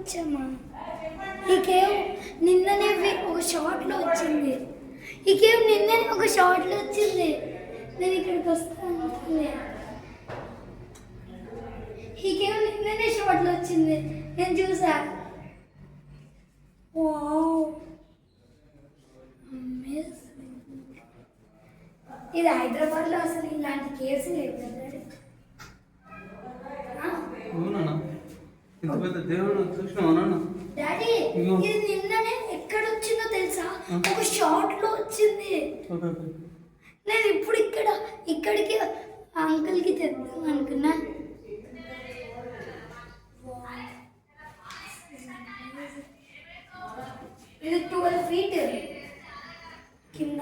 వచ్చామా? ఈ కేవ్ నిన్ననే ఒక షార్ట్లో వచ్చింది. ఈ కేవ్ నిన్ననే ఒక షార్ట్లో వచ్చింది. నేను ఇక్కడికి వస్తాను. ఈ కేవ్ నిన్ననే షార్ట్లో వచ్చింది. నేను చూసా. Wow, amazing. ఇది హైదరాబాద్లో అసలు ఇలాంటి కేవ్స్ లేవు కదా. డాడీ, ఇది నిన్ననే ఎక్కడ వచ్చిందో తెలుసా? ఒక షార్ట్ లో వచ్చింది. నేను ఇప్పుడు ఇక్కడికి అంకుల్ కి తెద్దాం అనుకున్నా. ఇది 12 feet కింద.